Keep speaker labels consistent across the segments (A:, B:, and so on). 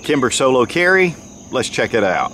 A: Kimber solo carry. Let's check it out.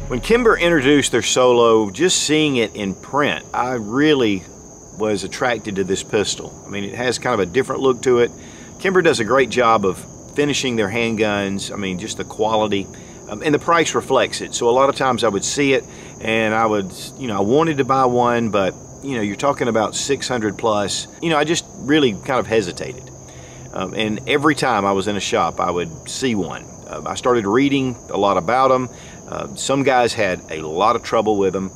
A: When Kimber introduced their solo, just seeing it in print, I really was attracted to this pistol. I mean, it has kind of a different look to it. Kimber does a great job of finishing their handguns. I mean, just the quality, and the price reflects it. So a lot of times I would see it and I would, I wanted to buy one, but you're talking about 600 plus. I just really kind of hesitated. And every time I was in a shop, I would see one. I started reading a lot about them. Some guys had a lot of trouble with them.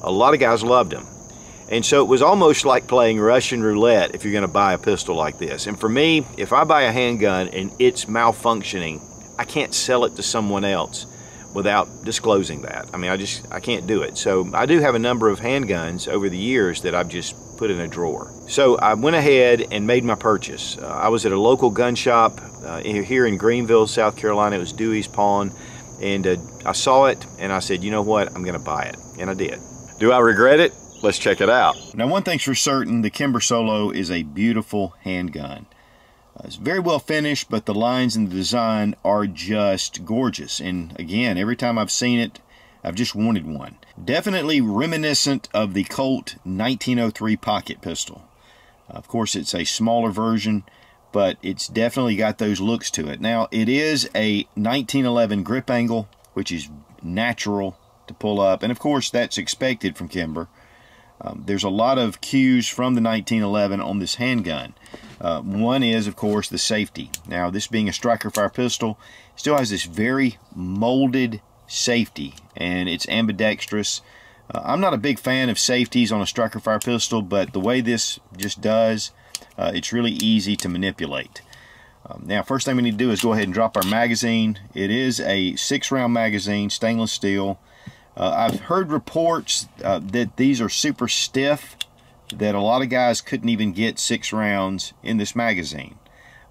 A: A lot of guys loved them. And so it was almost like playing Russian roulette if you're going to buy a pistol like this. And for me, if I buy a handgun and it's malfunctioning, I can't sell it to someone else without disclosing that. I mean, I can't do it. So I do have a number of handguns over the years that I've just put in a drawer. So I went ahead and made my purchase. I was at a local gun shop here in Greenville, South Carolina. It was Dewey's Pawn. And I saw it and I said, you know what, I'm gonna buy it. And I did. Do I regret it? Let's check it out. Now, one thing's for certain, the Kimber Solo is a beautiful handgun. It's very well finished, but the lines and the design are just gorgeous. And again, every time I've seen it, I've just wanted one. Definitely reminiscent of the Colt 1903 pocket pistol. Of course, it's a smaller version, but it's definitely got those looks to it. Now, it is a 1911 grip angle, which is natural to pull up. And of course, that's expected from Kimber. There's a lot of cues from the 1911 on this handgun. One is, of course, the safety. Now, this being a striker fire pistol, still has this very molded safety, and it's ambidextrous. I'm not a big fan of safeties on a striker fire pistol, but the way this just does, it's really easy to manipulate. Now, first thing we need to do is go ahead and drop our magazine. It is a 6-round magazine, stainless steel. I've heard reports that these are super stiff, that a lot of guys couldn't even get 6 rounds in this magazine.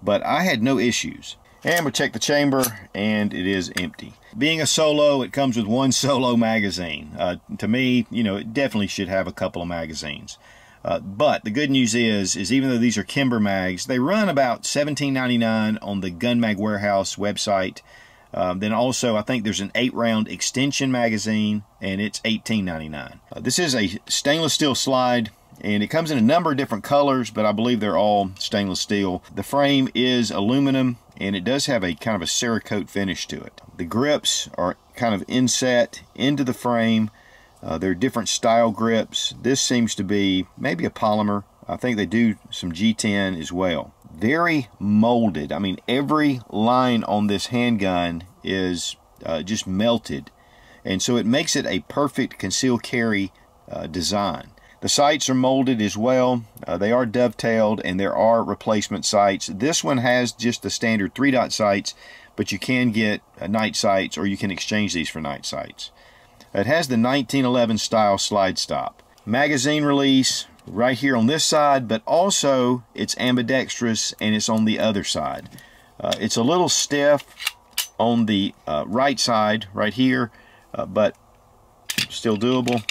A: But I had no issues. And we check the chamber, and it is empty. Being a solo, it comes with one solo magazine. To me, it definitely should have a couple of magazines. But the good news is even though these are Kimber mags, they run about $17.99 on the Gun Mag Warehouse website. Then also, I think there's an 8-round extension magazine, and it's $18.99. This is a stainless steel slide, and it comes in a number of different colors, but I believe they're all stainless steel. The frame is aluminum, and it does have a kind of a Cerakote finish to it. The grips are kind of inset into the frame. There are different style grips. This seems to be maybe a polymer. I think they do some G10 as well. Very molded. I mean, every line on this handgun is just melted. And so it makes it a perfect concealed carry design. The sights are molded as well. They are dovetailed, and there are replacement sights. This one has just the standard 3-dot sights, but you can get night sights, or you can exchange these for night sights. It has the 1911 style slide stop. Magazine release right here on this side, but also it's ambidextrous and it's on the other side. It's a little stiff on the right side right here, but still doable.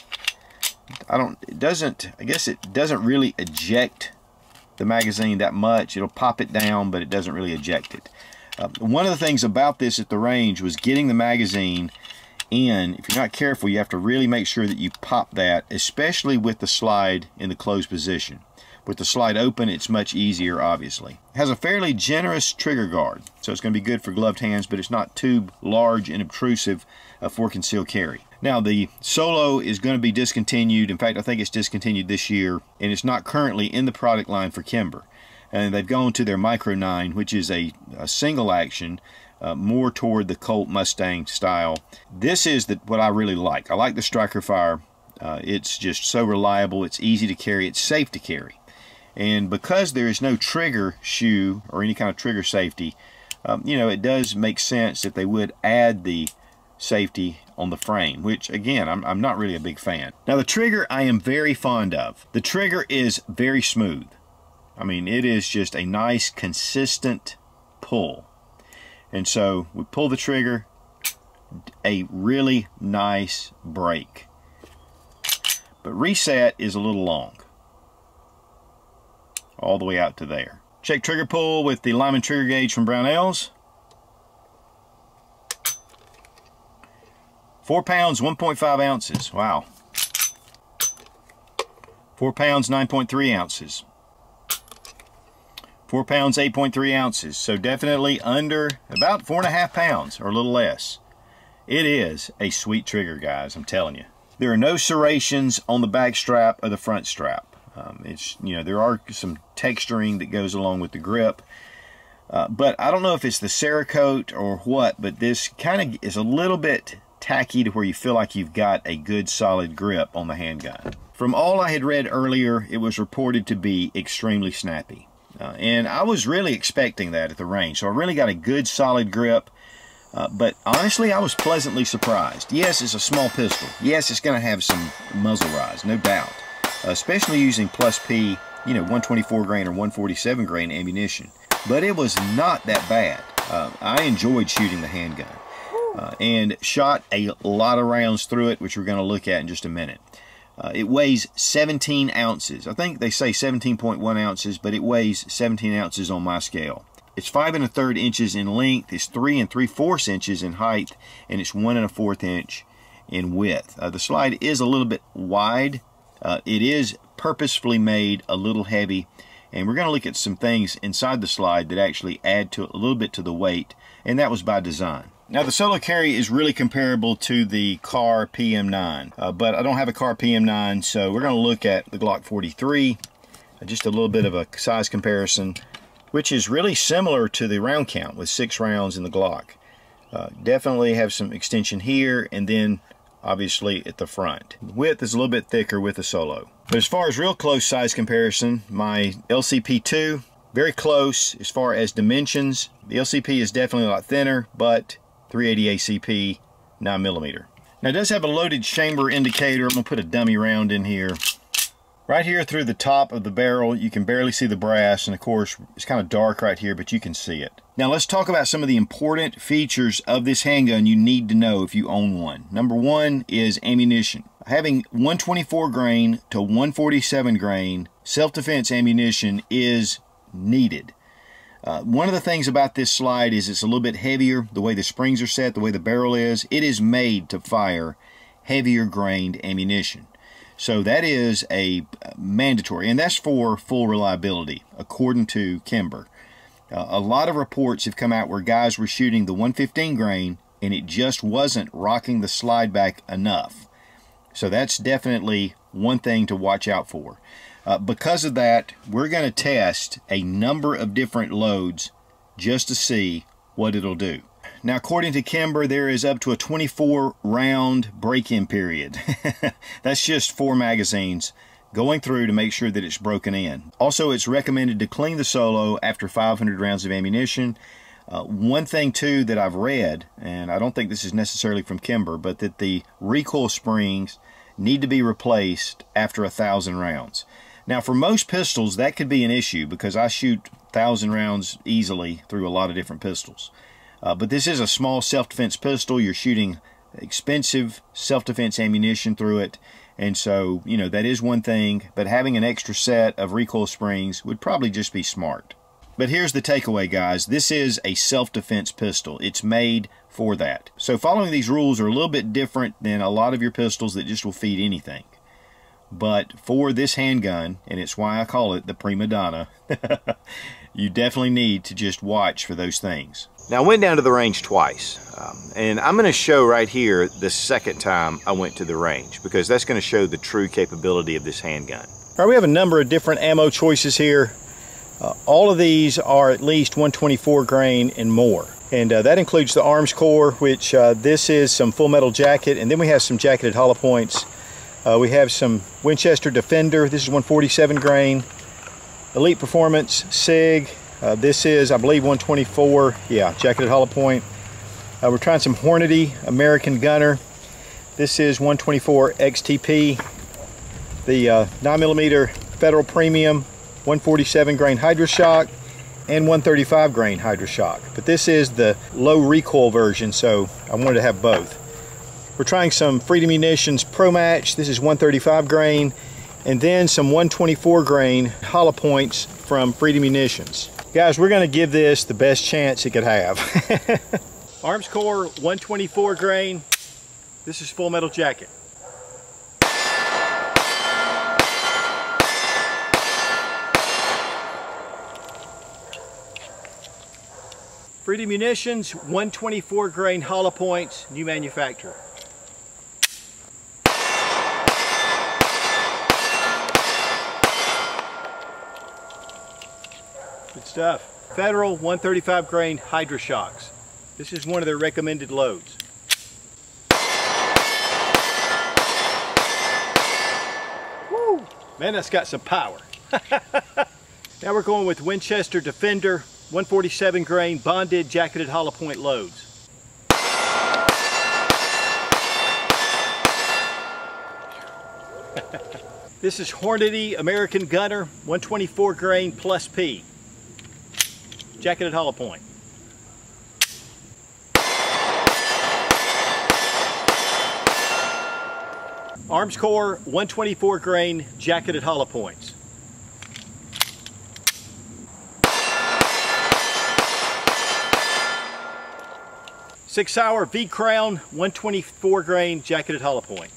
A: I guess it doesn't really eject the magazine that much. It'll pop it down, but it doesn't really eject it. One of the things about this at the range was getting the magazine in. If you're not careful, you have to really make sure that you pop that, especially with the slide in the closed position. With the slide open, it's much easier, obviously. It has a fairly generous trigger guard, so it's going to be good for gloved hands, but it's not too large and obtrusive for concealed carry. Now, the Solo is going to be discontinued. In fact, I think it's discontinued this year, and it's not currently in the product line for Kimber. And they've gone to their Micro 9, which is a single action, more toward the Colt Mustang style. This is what I really like. I like the Striker Fire. It's just so reliable. It's easy to carry. It's safe to carry. And because there is no trigger shoe or any kind of trigger safety, you know, it does make sense that they would add the safety on the frame, which again, I'm not really a big fan. Now, the trigger I am very fond of. The trigger is very smooth. I mean, it is just a nice, consistent pull. And so we pull the trigger, a really nice break. But reset is a little long. All the way out to there. Check trigger pull with the Lyman trigger gauge from Brownells. 4 pounds, 1.5 ounces. Wow. 4 pounds, 9.3 ounces. 4 pounds, 8.3 ounces. So definitely under about 4.5 pounds or a little less. It is a sweet trigger, guys, I'm telling you. There are no serrations on the back strap or the front strap. It's, you know, there are some texturing that goes along with the grip. But I don't know if it's the Cerakote or what, but this kind of is a little bit tacky to where you feel like you've got a good solid grip on the handgun. From all I had read earlier, it was reported to be extremely snappy. And I was really expecting that at the range. So I really got a good solid grip. But honestly, I was pleasantly surprised. Yes, it's a small pistol. Yes, it's going to have some muzzle rise, no doubt. Especially using plus P, you know, 124 grain or 147 grain ammunition. But it was not that bad. I enjoyed shooting the handgun. And shot a lot of rounds through it, which we're going to look at in just a minute. It weighs 17 ounces. I think they say 17.1 ounces, but it weighs 17 ounces on my scale. It's 5 1/3 inches in length, it's 3 3/4 inches in height, and it's 1 1/4 inch in width. The slide is a little bit wide. It is purposefully made a little heavy, and we're going to look at some things inside the slide that actually add to a little bit to the weight, and that was by design. Now, the Solo Carry is really comparable to the Car PM9, but I don't have a Car PM9, so we're going to look at the Glock 43, just a little bit of a size comparison, which is really similar to the round count with 6 rounds in the Glock. Definitely have some extension here, and then obviously at the front. The width is a little bit thicker with the Solo. But as far as real close size comparison, my LCP2, very close as far as dimensions. The LCP is definitely a lot thinner, but 380 ACP, 9mm. Now, it does have a loaded chamber indicator. I'm going to put a dummy round in here. Right here through the top of the barrel, you can barely see the brass, and of course, it's kind of dark right here, but you can see it. Now, let's talk about some of the important features of this handgun you need to know if you own one. Number one is ammunition. Having 124 grain to 147 grain self-defense ammunition is needed. One of the things about this slide is it's a little bit heavier, the way the springs are set, the way the barrel is. It is made to fire heavier grained ammunition. So that is a mandatory, and that's for full reliability, according to Kimber. A lot of reports have come out where guys were shooting the 115 grain, and it just wasn't rocking the slide back enough. So that's definitely one thing to watch out for. Because of that, we're going to test a number of different loads just to see what it'll do. Now, according to Kimber, there is up to a 24-round break-in period. That's just 4 magazines going through to make sure that it's broken in. Also, it's recommended to clean the Solo after 500 rounds of ammunition. One thing, too, that I've read, and I don't think this is necessarily from Kimber, but that the recoil springs need to be replaced after 1,000 rounds. Now, for most pistols, that could be an issue because I shoot 1,000 rounds easily through a lot of different pistols. But this is a small self-defense pistol. You're shooting expensive self-defense ammunition through it. And so, you know, that is one thing. But having an extra set of recoil springs would probably just be smart. But here's the takeaway, guys. This is a self-defense pistol. It's made for that. So following these rules are a little bit different than a lot of your pistols that just will feed anything. but for this handgun, and it's why I call it the prima donna, you definitely need to just watch for those things. Now, I went down to the range twice, and I'm going to show right here the second time I went to the range, because that's going to show the true capability of this handgun. All right, we have a number of different ammo choices here. All of these are at least 124 grain and more. And that includes the arms core, which this is some full metal jacket, and then we have some jacketed hollow points. We have some Winchester Defender, this is 147 grain. Elite Performance SIG, this is I believe 124, yeah, jacketed hollow point. We're trying some Hornady American Gunner. This is 124 XTP. The 9mm Federal Premium 147 grain Hydroshock and 135 grain Hydroshock, but this is the low recoil version, so I wanted to have both. We're trying some Freedom Munitions Pro Match. This is 135 grain, and then some 124 grain hollow points from Freedom Munitions. Guys, we're going to give this the best chance it could have. Arms core 124 grain. This is full metal jacket. Freedom Munitions 124 grain hollow points, new manufacturer. Good stuff. Federal 135 grain Hydroshocks. This is one of their recommended loads. Woo! Man, that's got some power. Now we're going with Winchester Defender 147 grain bonded jacketed hollow point loads. This is Hornady American Gunner 124 grain plus P. Jacketed hollow point. Arms core 124 grain jacketed hollow points. Sig Sauer V-Crown 124 grain jacketed hollow point.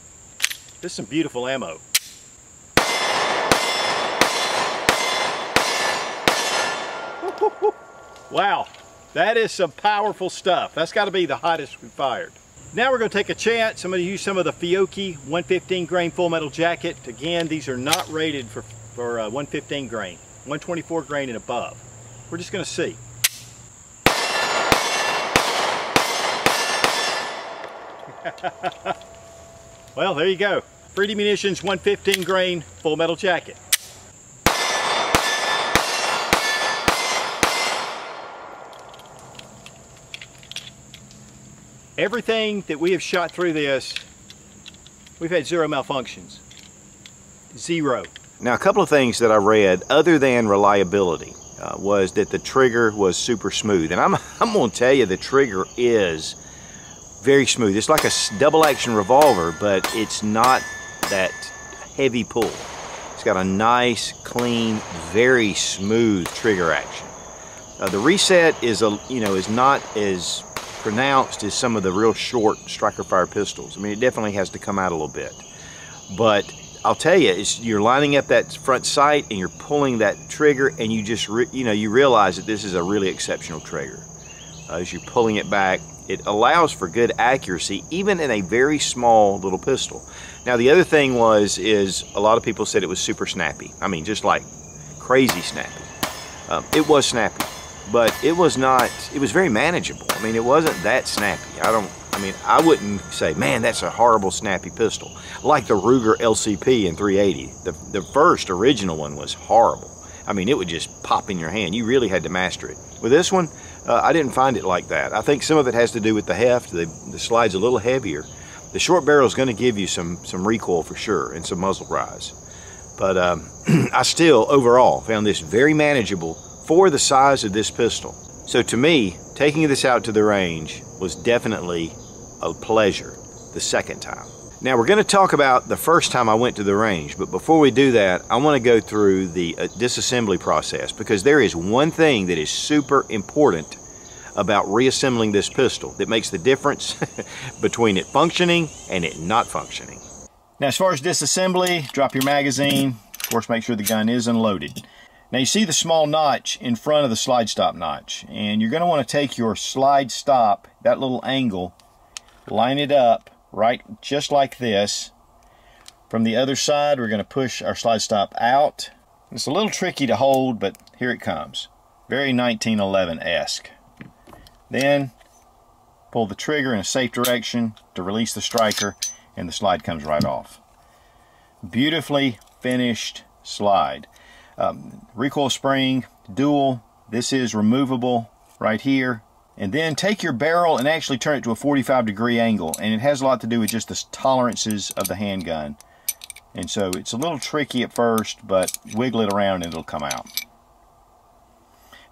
A: This is some beautiful ammo. Wow, that is some powerful stuff. That's got to be the hottest we fired. Now we're going to take a chance. I'm going to use some of the Fiocchi 115 grain full metal jacket. Again, these are not rated for 115 grain, 124 grain and above. We're just going to see. Well, there you go. Freedom Munitions 115 grain full metal jacket. Everything that we have shot through this, we've had zero malfunctions. Zero. Now, a couple of things that I read, other than reliability, was that the trigger was super smooth. And I'm going to tell you, the trigger is very smooth. It's like a double action revolver, but it's not that heavy pull. It's got a nice, clean, very smooth trigger action. The reset is not as pronounced as some of the real short striker fire pistols. I mean, it definitely has to come out a little bit. But I'll tell you, you're lining up that front sight and you're pulling that trigger, and you just you realize that this is a really exceptional trigger. As you're pulling it back, it allows for good accuracy, even in a very small little pistol. Now, the other thing is a lot of people said it was super snappy. I mean, just like crazy snappy. It was snappy, but it was not. It was very manageable. I mean, it wasn't that snappy. I wouldn't say, man, that's a horrible snappy pistol. Like the Ruger LCP in 380. The first original one was horrible. I mean, it would just pop in your hand. You really had to master it. With this one, I didn't find it like that. I think some of it has to do with the heft. The slide's a little heavier. The short barrel is going to give you some recoil for sure, and some muzzle rise. But I still, overall, found this very manageable for the size of this pistol. So to me, taking this out to the range was definitely a pleasure the second time. Now, we're going to talk about the first time I went to the range, but before we do that, I want to go through the disassembly process, because there is one thing that is super important about reassembling this pistol that makes the difference between it functioning and it not functioning. Now, as far as disassembly, drop your magazine. Of course, make sure the gun is unloaded. Now, you see the small notch in front of the slide stop notch, and you're going to want to take your slide stop, that little angle, line it up right just like this. From the other side, we're going to push our slide stop out. It's a little tricky to hold, but here it comes. Very 1911-esque. Then pull the trigger in a safe direction to release the striker, and the slide comes right off. Beautifully finished slide. Recoil spring, dual. This is removable right here. And then take your barrel and actually turn it to a 45-degree angle, and it has a lot to do with just the tolerances of the handgun. And so it's a little tricky at first, but wiggle it around and it'll come out.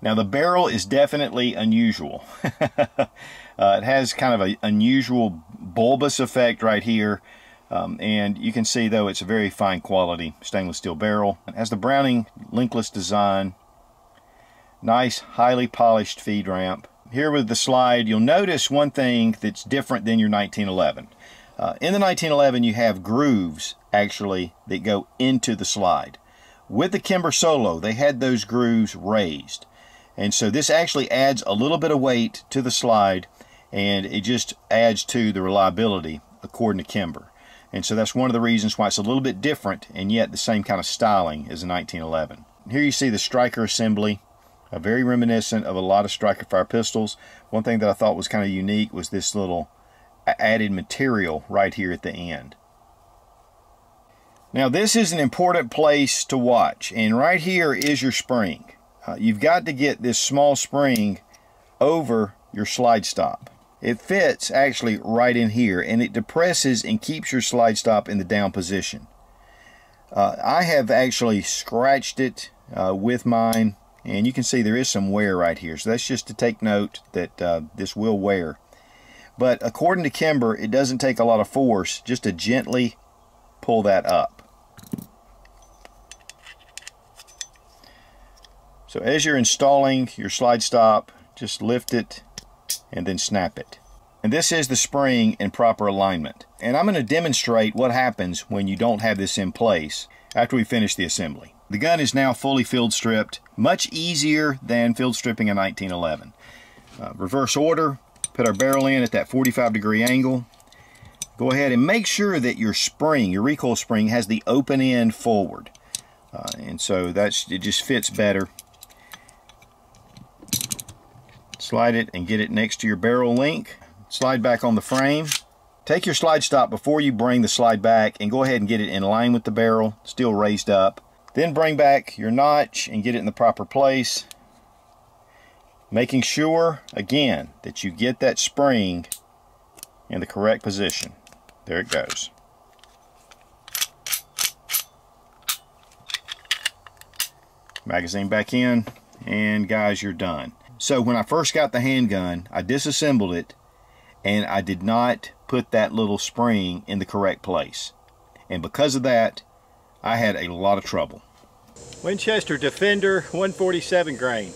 A: Now, the barrel is definitely unusual. It has kind of an unusual bulbous effect right here. And you can see, though, it's a very fine quality stainless steel barrel. It has the Browning linkless design. Nice, highly polished feed ramp. Here with the slide, you'll notice one thing that's different than your 1911. In the 1911, you have grooves, actually, that go into the slide. With the Kimber Solo, they had those grooves raised. And so this actually adds a little bit of weight to the slide, and it just adds to the reliability, according to Kimber. And so that's one of the reasons why it's a little bit different, and yet the same kind of styling as a 1911. Here you see the striker assembly, very reminiscent of a lot of striker fire pistols. One thing that I thought was kind of unique was this little added material right here at the end. Now, this is an important place to watch, and right here is your spring. You've got to get this small spring over your slide stop. It fits actually right in here, and it depresses and keeps your slide stop in the down position. I have actually scratched it with mine, and you can see there is some wear right here. So that's just to take note that this will wear. But according to Kimber, it doesn't take a lot of force just to gently pull that up. So as you're installing your slide stop, just lift it and then snap it. And this is the spring in proper alignment. And I'm going to demonstrate what happens when you don't have this in place after we finish the assembly. The gun is now fully field stripped, much easier than field stripping a 1911. Reverse order, put our barrel in at that 45-degree angle. Go ahead and make sure that your spring, your recoil spring, has the open end forward. And so it just fits better. Slide it and get it next to your barrel link. Slide back on the frame. Take your slide stop before you bring the slide back and go ahead and get it in line with the barrel, still raised up. Then bring back your notch and get it in the proper place. Making sure, again, that you get that spring in the correct position. There it goes. Magazine back in, and guys, you're done. So when I first got the handgun, I disassembled it, and I did not put that little spring in the correct place. And because of that, I had a lot of trouble. Winchester Defender 147 grain.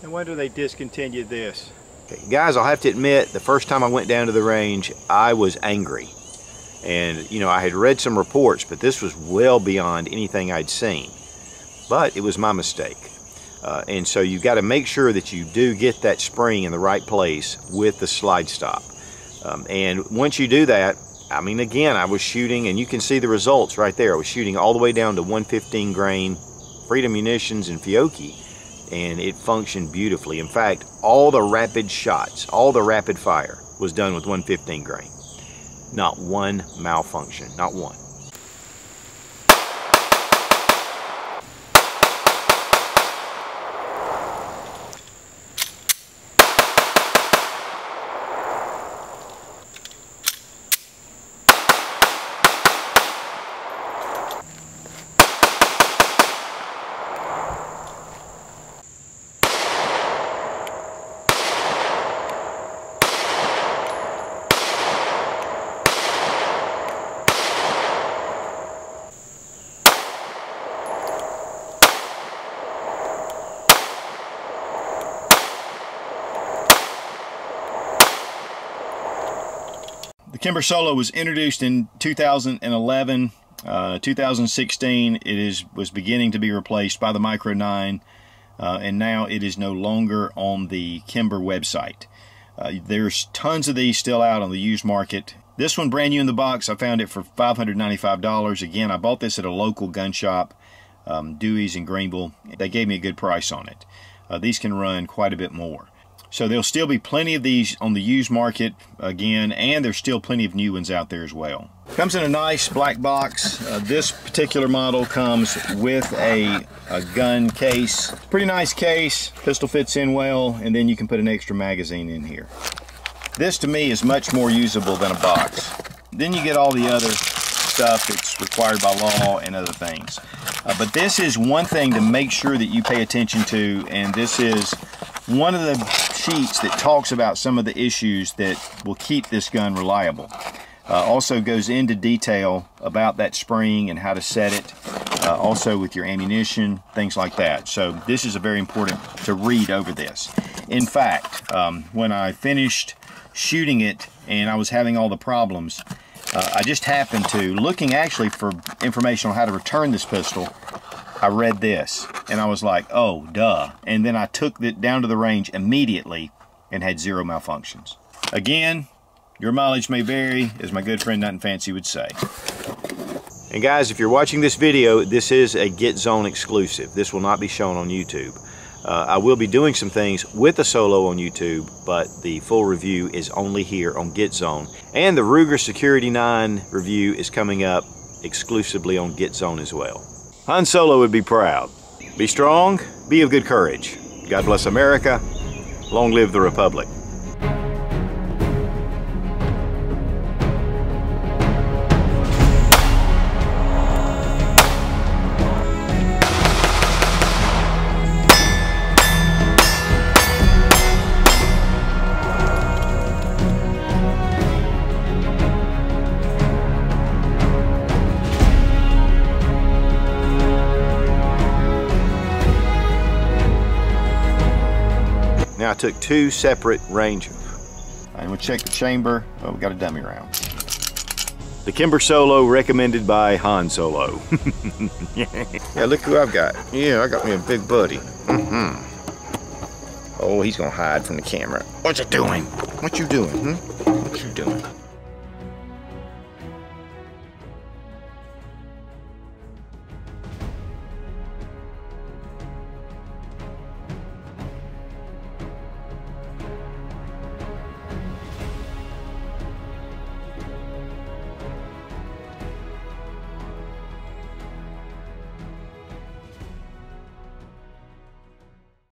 A: No wonder they discontinued this. Okay, guys, I'll have to admit, the first time I went down to the range, I was angry. And, you know, I had read some reports, but this was well beyond anything I'd seen. But it was my mistake. And so you've got to make sure that you do get that spring in the right place with the slide stop. And once you do that, I mean, again, I was shooting, and you can see the results right there. I was shooting all the way down to 115 grain Freedom Munitions and Fiocchi, and it functioned beautifully. In fact, all the rapid shots, all the rapid fire was done with 115 grain. Not one malfunction, not one. Kimber Solo was introduced in 2011. 2016, it was beginning to be replaced by the Micro 9, and now it is no longer on the Kimber website. There's tons of these still out on the used market. This one, brand new in the box, I found it for $595. Again, I bought this at a local gun shop, Dewey's in Greenville. They gave me a good price on it. These can run quite a bit more. So there'll still be plenty of these on the used market again, and there's still plenty of new ones out there as well. Comes in a nice black box. This particular model comes with a gun case. Pretty nice case. Pistol fits in well, and then you can put an extra magazine in here. This to me is much more usable than a box. Then you get all the other stuff that's required by law and other things. But this is one thing to make sure that you pay attention to, and this is one of the sheets that talks about some of the issues that will keep this gun reliable. Also goes into detail about that spring and how to set it, also with your ammunition, things like that. So this is very important to read over this. In fact, when I finished shooting it and I was having all the problems, I just happened to, looking actually for information on how to return this pistol, I read this and I was like, oh, duh. And then I took it down to the range immediately and had 0 malfunctions. Again, your mileage may vary, as my good friend Nothing Fancy would say. And guys, if you're watching this video, this is a GetZone exclusive. This will not be shown on YouTube. I will be doing some things with the Solo on YouTube, but the full review is only here on GetZone. And the Ruger Security 9 review is coming up exclusively on GetZone as well. Han Solo would be proud. Be strong, be of good courage. God bless America. Long live the Republic. Now I took 2 separate ranges. And we'll check the chamber. Oh, we got a dummy round. The Kimber Solo recommended by Han Solo. Yeah, look who I've got. Yeah, I got me a big buddy. Oh, he's gonna hide from the camera. What you doing? What you doing? What you doing?